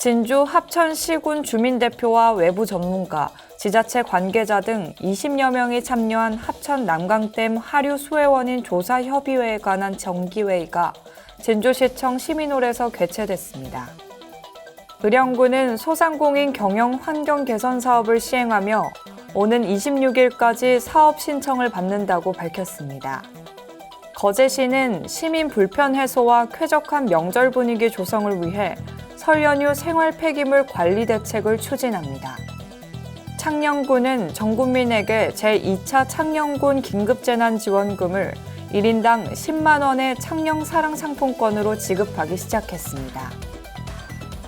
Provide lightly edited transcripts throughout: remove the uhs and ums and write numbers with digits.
진주 합천시군 주민대표와 외부 전문가, 지자체 관계자 등 20여 명이 참여한 합천 남강댐 하류 수해 원인 조사 협의회에 관한 정기회의가 진주시청 시민홀에서 개최됐습니다. 의령군은 소상공인 경영 환경 개선 사업을 시행하며 오는 26일까지 사업 신청을 받는다고 밝혔습니다. 거제시는 시민 불편 해소와 쾌적한 명절 분위기 조성을 위해 설 연휴 생활 폐기물 관리 대책을 추진합니다. 창녕군은 전 국민에게 제2차 창녕군 긴급재난지원금을 1인당 10만 원의 창녕 사랑 상품권으로 지급하기 시작했습니다.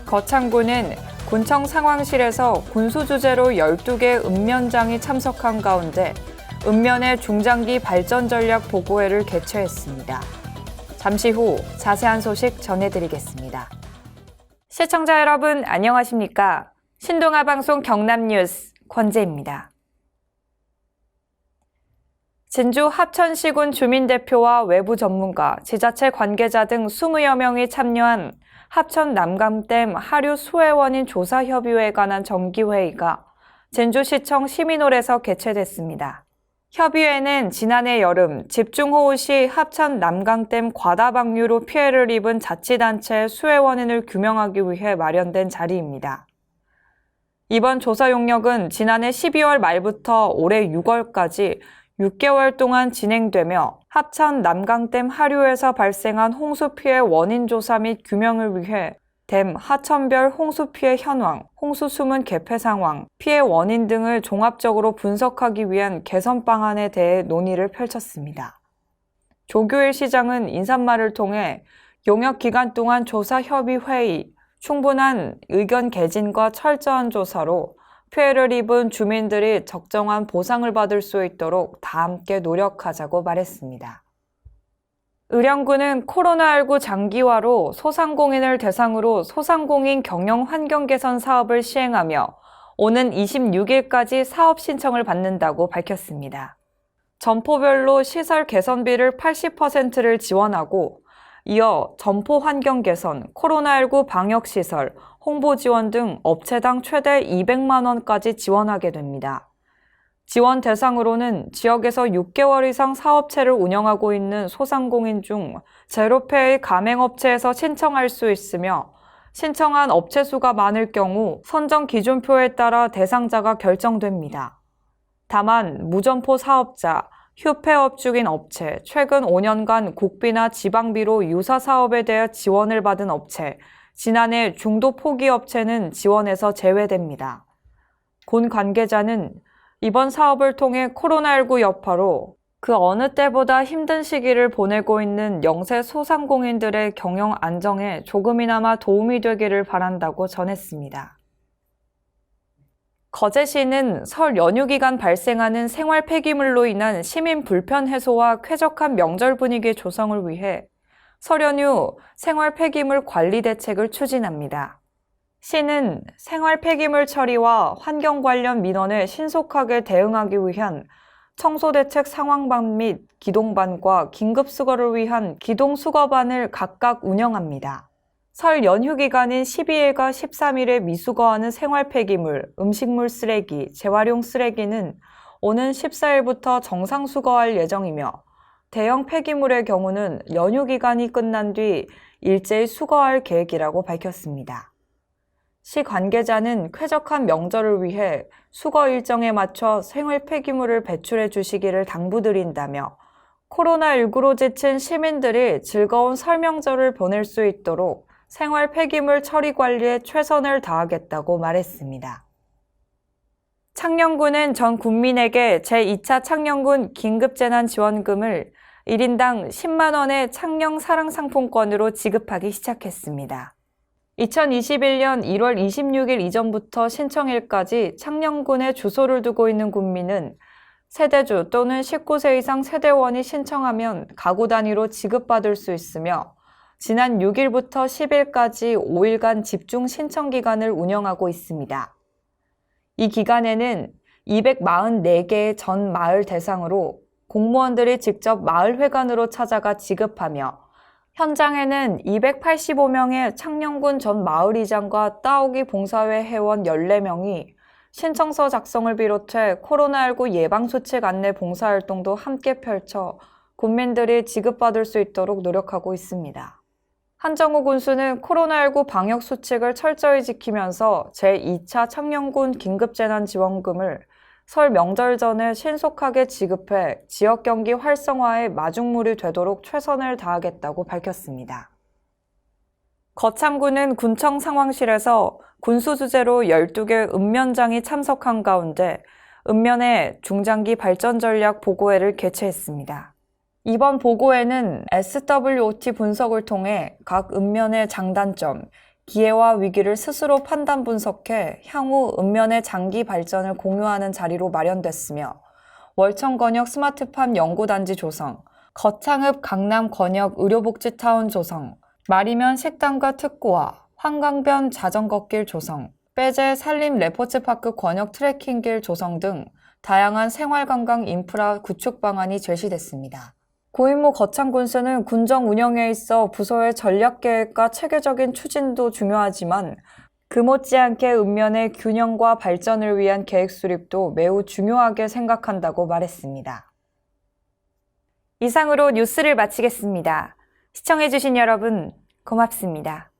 거창군은 군청 상황실에서 군수 주재로 12개 읍면장이 참석한 가운데 읍면의 중장기 발전 전략 보고회를 개최했습니다. 잠시 후 자세한 소식 전해드리겠습니다. 시청자 여러분 안녕하십니까? 신동아 방송 경남뉴스 권재입니다. 진주 합천시군 주민대표와 외부 전문가, 지자체 관계자 등 20여 명이 참여한 합천 남강댐 하류 수해 원인 조사 협의회에 관한 정기회의가 진주시청 시민홀에서 개최됐습니다. 협의회는 지난해 여름 집중호우 시 합천 남강댐 과다 방류로 피해를 입은 자치단체의 수해 원인을 규명하기 위해 마련된 자리입니다. 이번 조사 용역은 지난해 12월 말부터 올해 6월까지 6개월 동안 진행되며 합천 남강댐 하류에서 발생한 홍수 피해 원인 조사 및 규명을 위해 댐 하천별 홍수 피해 현황, 홍수 수문 개폐 상황, 피해 원인 등을 종합적으로 분석하기 위한 개선 방안에 대해 논의를 펼쳤습니다. 조규일 시장은 인사말을 통해 용역 기간 동안 조사 협의 회의, 충분한 의견 개진과 철저한 조사로 피해를 입은 주민들이 적정한 보상을 받을 수 있도록 다 함께 노력하자고 말했습니다. 의령군은 코로나19 장기화로 소상공인을 대상으로 소상공인 경영 환경 개선 사업을 시행하며 오는 26일까지 사업 신청을 받는다고 밝혔습니다. 점포별로 시설 개선비를 80%를 지원하고 이어 점포 환경 개선, 코로나19 방역시설, 홍보 지원 등 업체당 최대 200만 원까지 지원하게 됩니다. 지원 대상으로는 지역에서 6개월 이상 사업체를 운영하고 있는 소상공인 중 제로페이 가맹업체에서 신청할 수 있으며 신청한 업체 수가 많을 경우 선정 기준표에 따라 대상자가 결정됩니다. 다만 무점포 사업자, 휴폐업 중인 업체, 최근 5년간 국비나 지방비로 유사 사업에 대해 지원을 받은 업체, 지난해 중도 포기 업체는 지원에서 제외됩니다. 군 관계자는 이번 사업을 통해 코로나19 여파로 그 어느 때보다 힘든 시기를 보내고 있는 영세 소상공인들의 경영 안정에 조금이나마 도움이 되기를 바란다고 전했습니다. 거제시는 설 연휴 기간 발생하는 생활 폐기물로 인한 시민 불편 해소와 쾌적한 명절 분위기 조성을 위해 설 연휴 생활 폐기물 관리 대책을 추진합니다. 시는 생활 폐기물 처리와 환경 관련 민원에 신속하게 대응하기 위한 청소대책 상황반 및 기동반과 긴급수거를 위한 기동수거반을 각각 운영합니다. 설 연휴 기간인 12일과 13일에 미수거하는 생활 폐기물, 음식물 쓰레기, 재활용 쓰레기는 오는 14일부터 정상 수거할 예정이며 대형 폐기물의 경우는 연휴 기간이 끝난 뒤 일제히 수거할 계획이라고 밝혔습니다. 시 관계자는 쾌적한 명절을 위해 수거 일정에 맞춰 생활 폐기물을 배출해 주시기를 당부드린다며 코로나19로 지친 시민들이 즐거운 설 명절을 보낼 수 있도록 생활 폐기물 처리 관리에 최선을 다하겠다고 말했습니다. 창녕군은 전 국민에게 제2차 창녕군 긴급재난지원금을 1인당 10만 원의 창녕 사랑 상품권으로 지급하기 시작했습니다. 2021년 1월 26일 이전부터 신청일까지 창녕군에 주소를 두고 있는 군민은 세대주 또는 19세 이상 세대원이 신청하면 가구 단위로 지급받을 수 있으며 지난 6일부터 10일까지 5일간 집중 신청 기간을 운영하고 있습니다. 이 기간에는 244개의 전 마을 대상으로 공무원들이 직접 마을회관으로 찾아가 지급하며 현장에는 285명의 창녕군 전 마을이장과 따오기 봉사회 회원 14명이 신청서 작성을 비롯해 코로나19 예방수칙 안내 봉사활동도 함께 펼쳐 군민들이 지급받을 수 있도록 노력하고 있습니다. 한정우 군수는 코로나19 방역수칙을 철저히 지키면서 제2차 창녕군 긴급재난지원금을 설 명절 전에 신속하게 지급해 지역경기 활성화에 마중물이 되도록 최선을 다하겠다고 밝혔습니다. 거창군은 군청 상황실에서 군수 주재로 12개 읍면장이 참석한 가운데 읍면의 중장기 발전 전략 보고회를 개최했습니다. 이번 보고회는 SWOT 분석을 통해 각 읍면의 장단점, 기회와 위기를 스스로 판단 분석해 향후 읍면의 장기 발전을 공유하는 자리로 마련됐으며 월천건역 스마트팜 연구단지 조성, 거창읍 강남 건역 의료복지타운 조성, 마리면 식당과 특구화, 한강변 자전거길 조성, 빼제 산림 레포츠파크 권역 트레킹길 조성 등 다양한 생활관광 인프라 구축 방안이 제시됐습니다. 고인모 거창군수는 군정 운영에 있어 부서의 전략계획과 체계적인 추진도 중요하지만 그 못지않게 읍면의 균형과 발전을 위한 계획 수립도 매우 중요하게 생각한다고 말했습니다. 이상으로 뉴스를 마치겠습니다. 시청해주신 여러분 고맙습니다.